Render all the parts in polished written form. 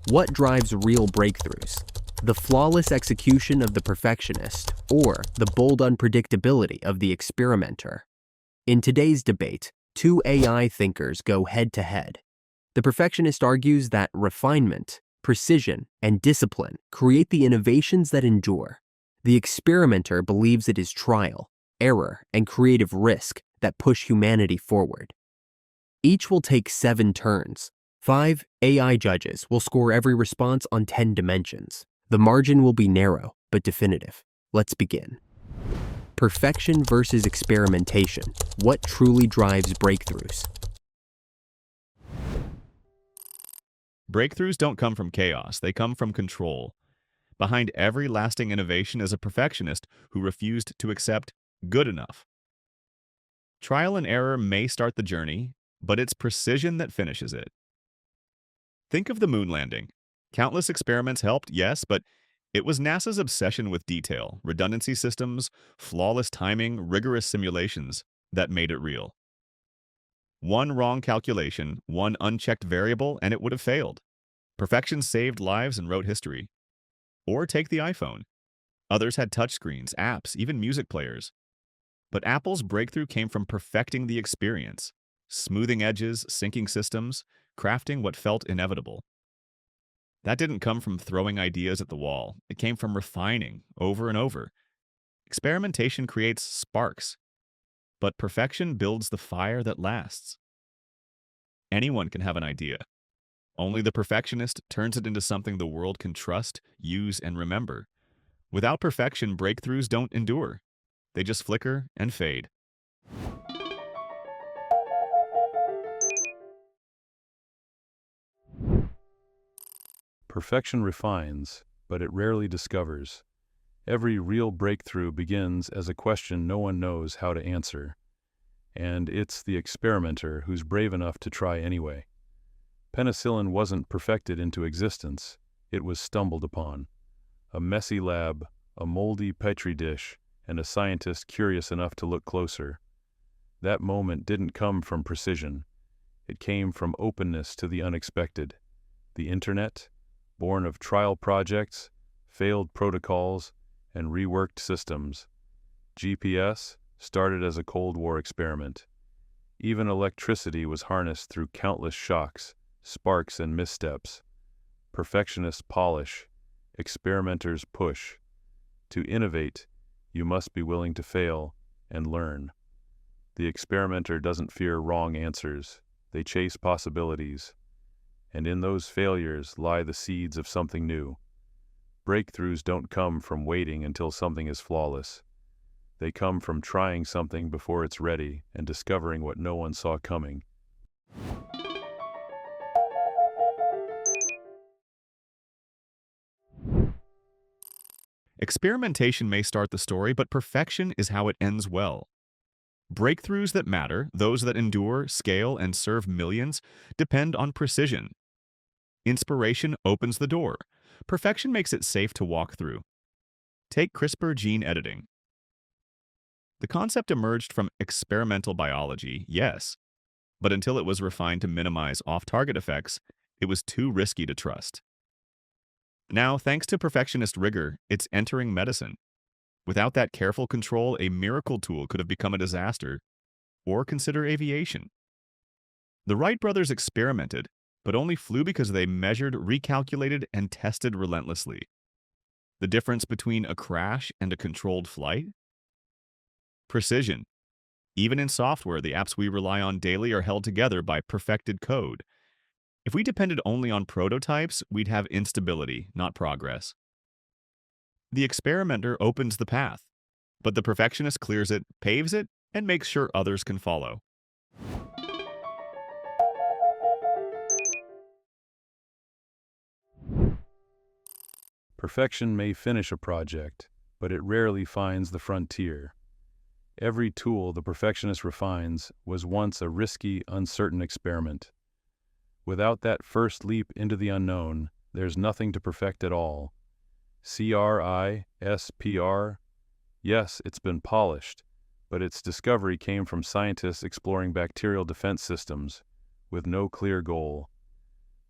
What drives real breakthroughs? The flawless execution of the perfectionist or the bold unpredictability of the experimenter? In today's debate, two AI thinkers go head-to-head. The perfectionist argues that refinement, precision, and discipline create the innovations that endure. The experimenter believes it is trial, error, and creative risk that push humanity forward. Each will take 7 turns. 5 AI judges will score every response on 10 dimensions. The margin will be narrow, but definitive. Let's begin. Perfection versus experimentation. What truly drives breakthroughs? Breakthroughs don't come from chaos, they come from control. Behind every lasting innovation is a perfectionist who refused to accept good enough. Trial and error may start the journey, but it's precision that finishes it. Think of the moon landing. Countless experiments helped, yes, but it was NASA's obsession with detail, redundancy systems, flawless timing, rigorous simulations that made it real. One wrong calculation, one unchecked variable, and it would have failed. Perfection saved lives and wrote history. Or take the iPhone. Others had touchscreens, apps, even music players. But Apple's breakthrough came from perfecting the experience, smoothing edges, syncing systems, crafting what felt inevitable. That didn't come from throwing ideas at the wall. It came from refining over and over. Experimentation creates sparks, but perfection builds the fire that lasts. Anyone can have an idea. Only the perfectionist turns it into something the world can trust, use, and remember. Without perfection, breakthroughs don't endure. They just flicker and fade. Perfection refines, but it rarely discovers. Every real breakthrough begins as a question no one knows how to answer. And it's the experimenter who's brave enough to try anyway. Penicillin wasn't perfected into existence, it was stumbled upon. A messy lab, a moldy petri dish, and a scientist curious enough to look closer. That moment didn't come from precision. It came from openness to the unexpected. The internet, born of trial projects, failed protocols, and reworked systems. GPS started as a Cold War experiment. Even electricity was harnessed through countless shocks, sparks, and missteps. Perfectionists polish, experimenters push. To innovate, you must be willing to fail and learn. The experimenter doesn't fear wrong answers. They chase possibilities. And in those failures lie the seeds of something new. Breakthroughs don't come from waiting until something is flawless. They come from trying something before it's ready and discovering what no one saw coming. Experimentation may start the story, but perfection is how it ends well. Breakthroughs that matter, those that endure, scale, and serve millions, depend on precision. Inspiration opens the door. Perfection makes it safe to walk through. Take CRISPR gene editing. The concept emerged from experimental biology, yes, but until it was refined to minimize off-target effects, it was too risky to trust. Now, thanks to perfectionist rigor, it's entering medicine. Without that careful control, a miracle tool could have become a disaster. Or consider aviation. The Wright brothers experimented, but only flew because they measured, recalculated, and tested relentlessly. The difference between a crash and a controlled flight? Precision. Even in software, the apps we rely on daily are held together by perfected code. If we depended only on prototypes, we'd have instability, not progress. The experimenter opens the path, but the perfectionist clears it, paves it, and makes sure others can follow. Perfection may finish a project, but it rarely finds the frontier. Every tool the perfectionist refines was once a risky, uncertain experiment. Without that first leap into the unknown, there's nothing to perfect at all. CRISPR? Yes, it's been polished, but its discovery came from scientists exploring bacterial defense systems with no clear goal.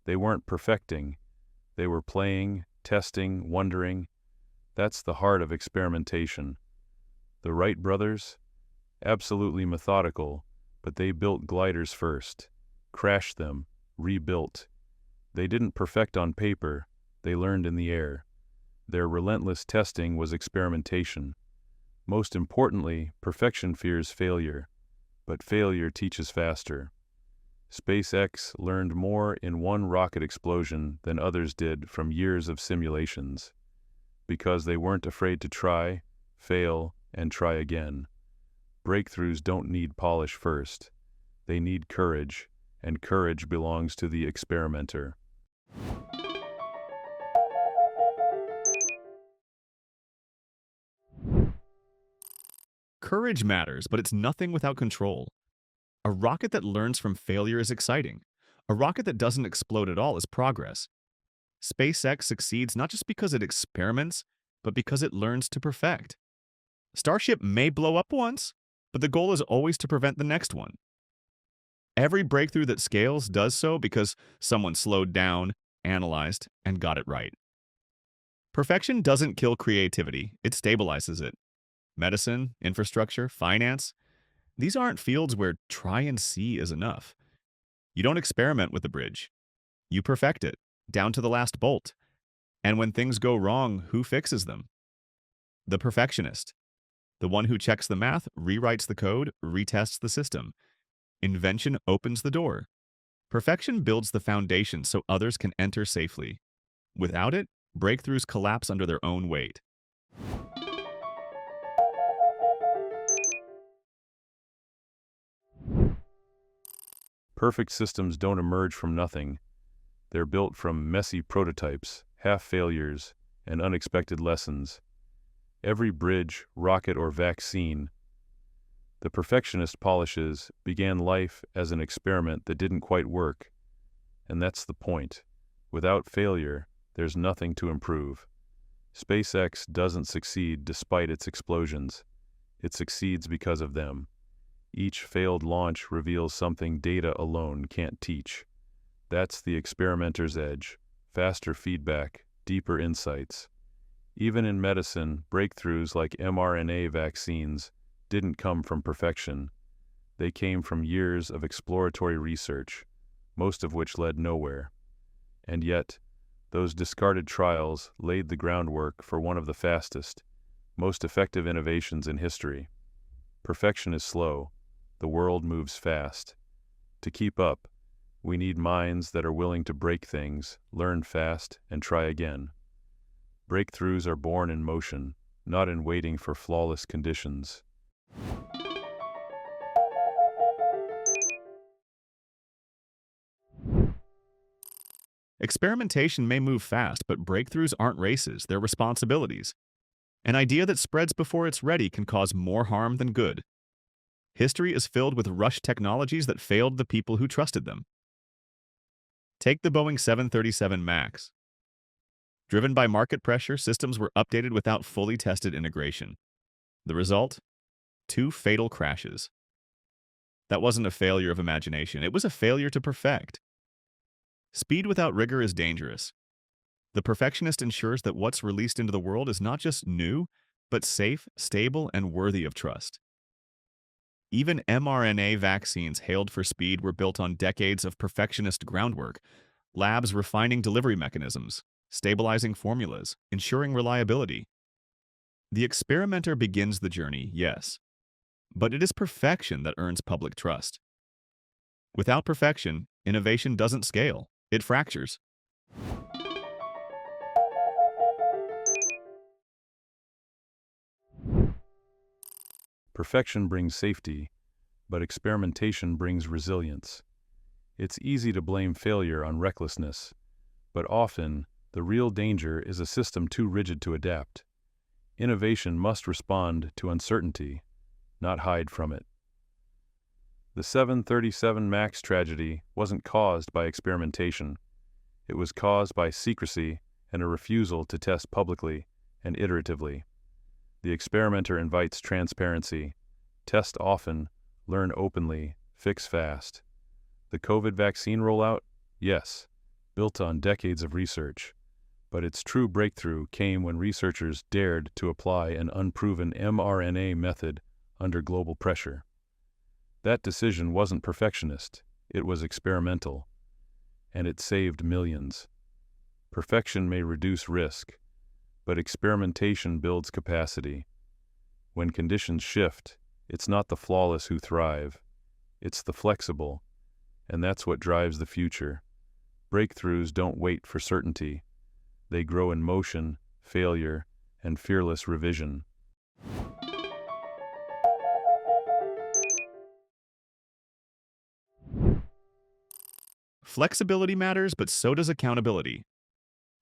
They weren't perfecting, They were playing, testing, wondering. That's the heart of experimentation. The Wright brothers? Absolutely methodical, but they built gliders first, crashed them, rebuilt. They didn't perfect on paper, they learned in the air. Their relentless testing was experimentation. Most importantly, perfection fears failure, but failure teaches faster. SpaceX learned more in one rocket explosion than others did from years of simulations, because they weren't afraid to try, fail, and try again. Breakthroughs don't need polish first. They need courage, and courage belongs to the experimenter. Courage matters, but it's nothing without control. A rocket that learns from failure is exciting. A rocket that doesn't explode at all is progress. SpaceX succeeds not just because it experiments, but because it learns to perfect. Starship may blow up once, but the goal is always to prevent the next one. Every breakthrough that scales does so because someone slowed down, analyzed, and got it right. Perfection doesn't kill creativity, it stabilizes it. Medicine, infrastructure, finance, these aren't fields where try and see is enough. You don't experiment with a bridge. You perfect it, down to the last bolt. And when things go wrong, who fixes them? The perfectionist. The one who checks the math, rewrites the code, retests the system. Invention opens the door. Perfection builds the foundation so others can enter safely. Without it, breakthroughs collapse under their own weight. Perfect systems don't emerge from nothing. They're built from messy prototypes, half-failures, and unexpected lessons. Every bridge, rocket, or vaccine the perfectionist polishes began life as an experiment that didn't quite work. And that's the point. Without failure, there's nothing to improve. SpaceX doesn't succeed despite its explosions. It succeeds because of them. Each failed launch reveals something data alone can't teach. That's the experimenter's edge. Faster feedback, deeper insights. Even in medicine, breakthroughs like mRNA vaccines didn't come from perfection. They came from years of exploratory research, most of which led nowhere. And yet, those discarded trials laid the groundwork for one of the fastest, most effective innovations in history. Perfection is slow. The world moves fast. To keep up, we need minds that are willing to break things, learn fast, and try again. Breakthroughs are born in motion, not in waiting for flawless conditions. Experimentation may move fast, but breakthroughs aren't races, they're responsibilities. An idea that spreads before it's ready can cause more harm than good. History is filled with rushed technologies that failed the people who trusted them. Take the Boeing 737 MAX. Driven by market pressure, systems were updated without fully tested integration. The result? 2 fatal crashes. That wasn't a failure of imagination, it was a failure to perfect. Speed without rigor is dangerous. The perfectionist ensures that what's released into the world is not just new, but safe, stable, and worthy of trust. Even mRNA vaccines hailed for speed were built on decades of perfectionist groundwork, labs refining delivery mechanisms, stabilizing formulas, ensuring reliability. The experimenter begins the journey, yes, but it is perfection that earns public trust. Without perfection, innovation doesn't scale, it fractures. Perfection brings safety, but experimentation brings resilience. It's easy to blame failure on recklessness, but often the real danger is a system too rigid to adapt. Innovation must respond to uncertainty, not hide from it. The 737 MAX tragedy wasn't caused by experimentation. It was caused by secrecy and a refusal to test publicly and iteratively. The experimenter invites transparency. Test often, learn openly, fix fast. The COVID vaccine rollout? Yes, built on decades of research. But its true breakthrough came when researchers dared to apply an unproven mRNA method under global pressure. That decision wasn't perfectionist, it was experimental, and it saved millions. Perfection may reduce risk, but experimentation builds capacity. When conditions shift, it's not the flawless who thrive, it's the flexible, and that's what drives the future. Breakthroughs don't wait for certainty. They grow in motion, failure, and fearless revision. Flexibility matters, but so does accountability.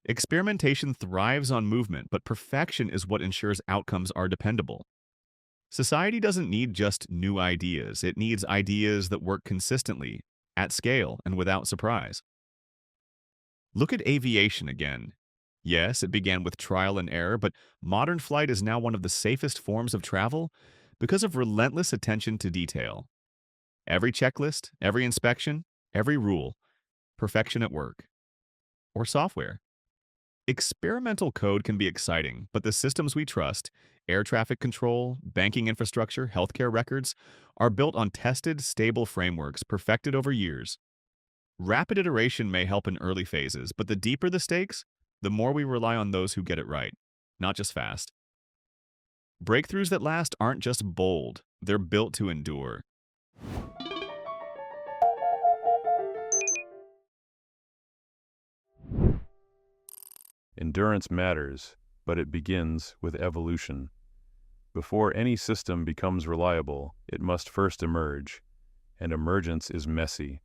Experimentation thrives on movement, but perfection is what ensures outcomes are dependable. Society doesn't need just new ideas, it needs ideas that work consistently, at scale, and without surprise. Look at aviation again. Yes, it began with trial and error, but modern flight is now one of the safest forms of travel because of relentless attention to detail. Every checklist, every inspection, every rule, perfection at work. Or software. Experimental code can be exciting, but the systems we trust, air traffic control, banking infrastructure, healthcare records, are built on tested, stable frameworks perfected over years. Rapid iteration may help in early phases, but the deeper the stakes, the more we rely on those who get it right, not just fast. Breakthroughs that last aren't just bold, they're built to endure. Endurance matters, but it begins with evolution. Before any system becomes reliable, it must first emerge, and emergence is messy.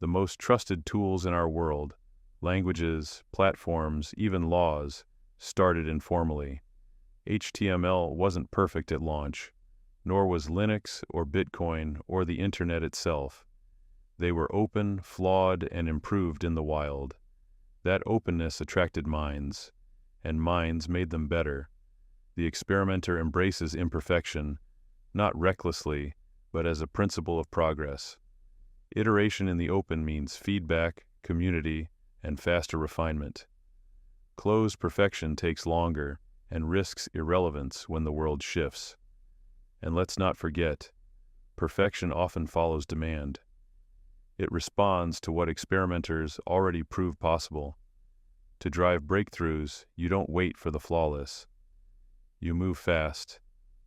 The most trusted tools in our world, languages, platforms, even laws, started informally. HTML wasn't perfect at launch, nor was Linux or Bitcoin or the Internet itself. They were open, flawed, and improved in the wild. That openness attracted minds, and minds made them better. The experimenter embraces imperfection, not recklessly, but as a principle of progress. Iteration in the open means feedback, community, and faster refinement. Closed perfection takes longer and risks irrelevance when the world shifts. And let's not forget, perfection often follows demand. It responds to what experimenters already proved possible. To drive breakthroughs, you don't wait for the flawless. You move fast,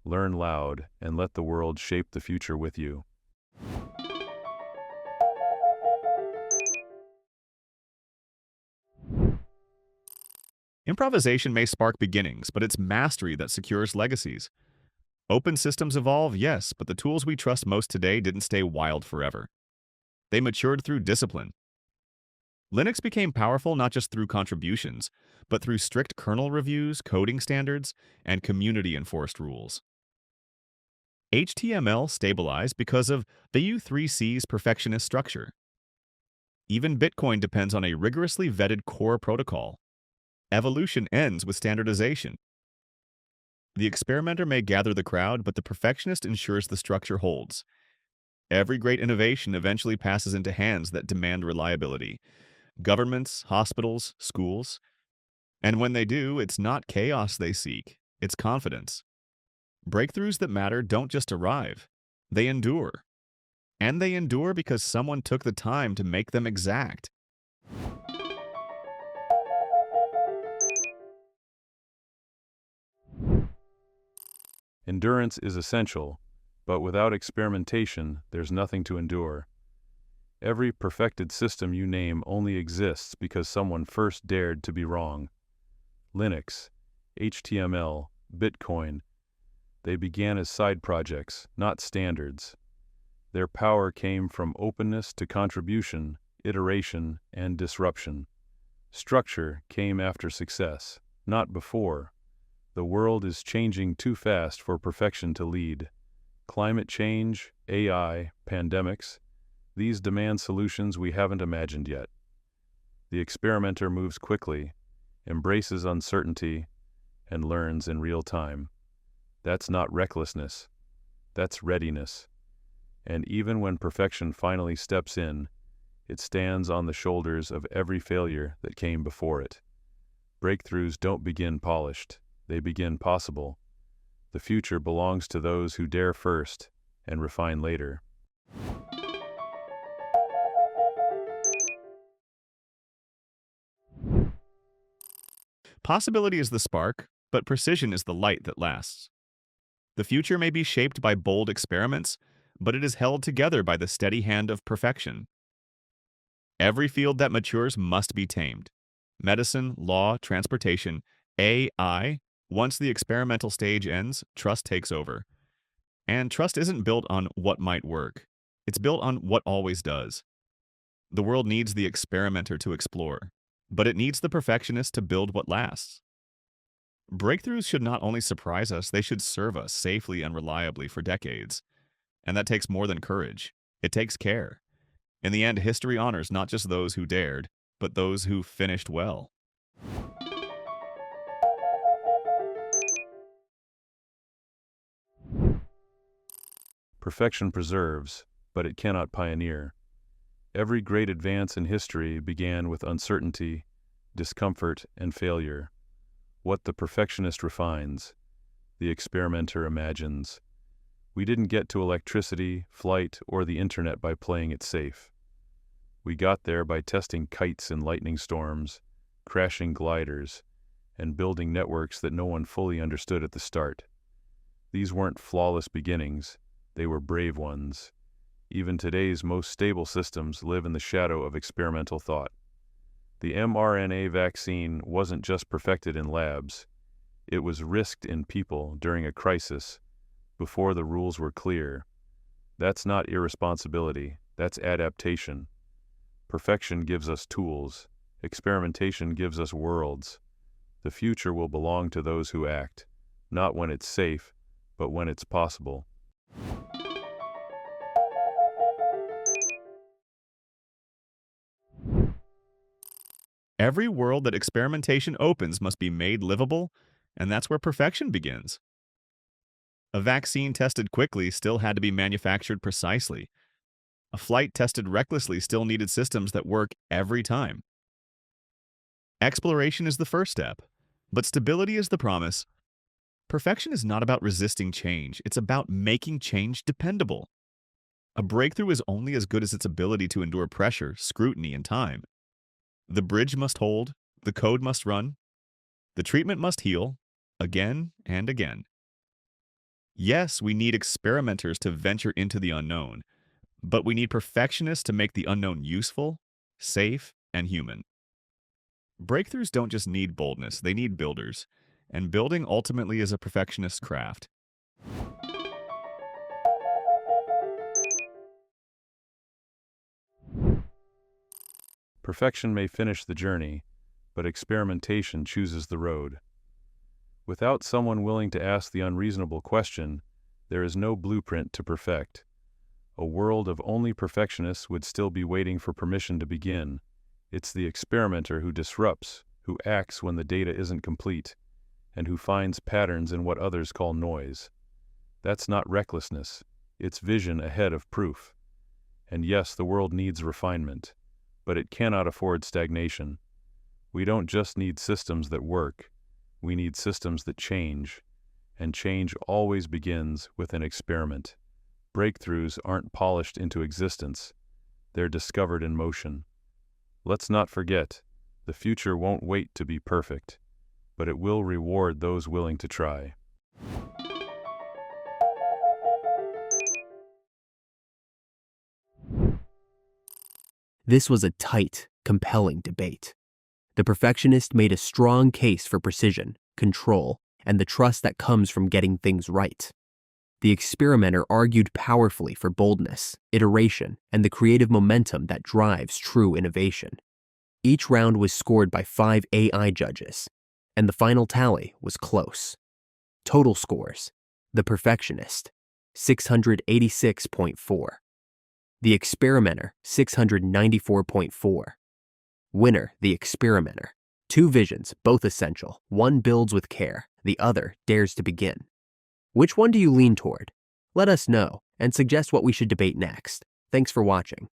learn loud, and let the world shape the future with you. Improvisation may spark beginnings, but it's mastery that secures legacies. Open systems evolve, yes, but the tools we trust most today didn't stay wild forever. They matured through discipline. Linux became powerful not just through contributions, but through strict kernel reviews, coding standards, and community-enforced rules. HTML stabilized because of the U3C's perfectionist structure. Even Bitcoin depends on a rigorously vetted core protocol. Evolution ends with standardization. The experimenter may gather the crowd, but the perfectionist ensures the structure holds. Every great innovation eventually passes into hands that demand reliability. Governments, hospitals, schools. And when they do, it's not chaos they seek, it's confidence. Breakthroughs that matter don't just arrive, they endure. And they endure because someone took the time to make them exact. Endurance is essential, but without experimentation, there's nothing to endure. Every perfected system you name only exists because someone first dared to be wrong. Linux, HTML, Bitcoin, they began as side projects, not standards. Their power came from openness to contribution, iteration, and disruption. Structure came after success, not before. The world is changing too fast for perfection to lead. Climate change, AI, pandemics, these demand solutions we haven't imagined yet. The experimenter moves quickly, embraces uncertainty, and learns in real time. That's not recklessness, that's readiness. And even when perfection finally steps in, it stands on the shoulders of every failure that came before it. Breakthroughs don't begin polished, they begin possible. The future belongs to those who dare first and refine later. Possibility is the spark, but precision is the light that lasts. The future may be shaped by bold experiments, but it is held together by the steady hand of perfection. Every field that matures must be tamed. Medicine, law, transportation, AI. Once the experimental stage ends, trust takes over. And trust isn't built on what might work. It's built on what always does. The world needs the experimenter to explore, but it needs the perfectionist to build what lasts. Breakthroughs should not only surprise us, they should serve us safely and reliably for decades. And that takes more than courage. It takes care. In the end, history honors not just those who dared, but those who finished well. Perfection preserves, but it cannot pioneer. Every great advance in history began with uncertainty, discomfort, and failure. What the perfectionist refines, the experimenter imagines. We didn't get to electricity, flight, or the internet by playing it safe. We got there by testing kites in lightning storms, crashing gliders, and building networks that no one fully understood at the start. These weren't flawless beginnings, they were brave ones. Even today's most stable systems live in the shadow of experimental thought. The mRNA vaccine wasn't just perfected in labs. It was risked in people during a crisis, before the rules were clear. That's not irresponsibility, that's adaptation. Perfection gives us tools. Experimentation gives us worlds. The future will belong to those who act, not when it's safe, but when it's possible. Every world that experimentation opens must be made livable, and that's where perfection begins. A vaccine tested quickly still had to be manufactured precisely. A flight tested recklessly still needed systems that work every time. Exploration is the first step, but stability is the promise. Perfection is not about resisting change, it's about making change dependable. A breakthrough is only as good as its ability to endure pressure, scrutiny, and time. The bridge must hold, the code must run, the treatment must heal, again and again. Yes, we need experimenters to venture into the unknown, but we need perfectionists to make the unknown useful, safe, and human. Breakthroughs don't just need boldness, they need builders, and building ultimately is a perfectionist's craft. Perfection may finish the journey, but experimentation chooses the road. Without someone willing to ask the unreasonable question, there is no blueprint to perfect. A world of only perfectionists would still be waiting for permission to begin. It's the experimenter who disrupts, who acts when the data isn't complete, and who finds patterns in what others call noise. That's not recklessness, it's vision ahead of proof. And yes, the world needs refinement, but it cannot afford stagnation. We don't just need systems that work, we need systems that change, and change always begins with an experiment. Breakthroughs aren't polished into existence, they're discovered in motion. Let's not forget, the future won't wait to be perfect, but it will reward those willing to try. This was a tight, compelling debate. The perfectionist made a strong case for precision, control, and the trust that comes from getting things right. The experimenter argued powerfully for boldness, iteration, and the creative momentum that drives true innovation. Each round was scored by 5 AI judges, and the final tally was close. Total scores: the perfectionist, 686.4. The experimenter, 694.4. Winner, the experimenter. 2 visions, both essential. One builds with care, the other dares to begin. Which one do you lean toward? Let us know and suggest what we should debate next. Thanks for watching.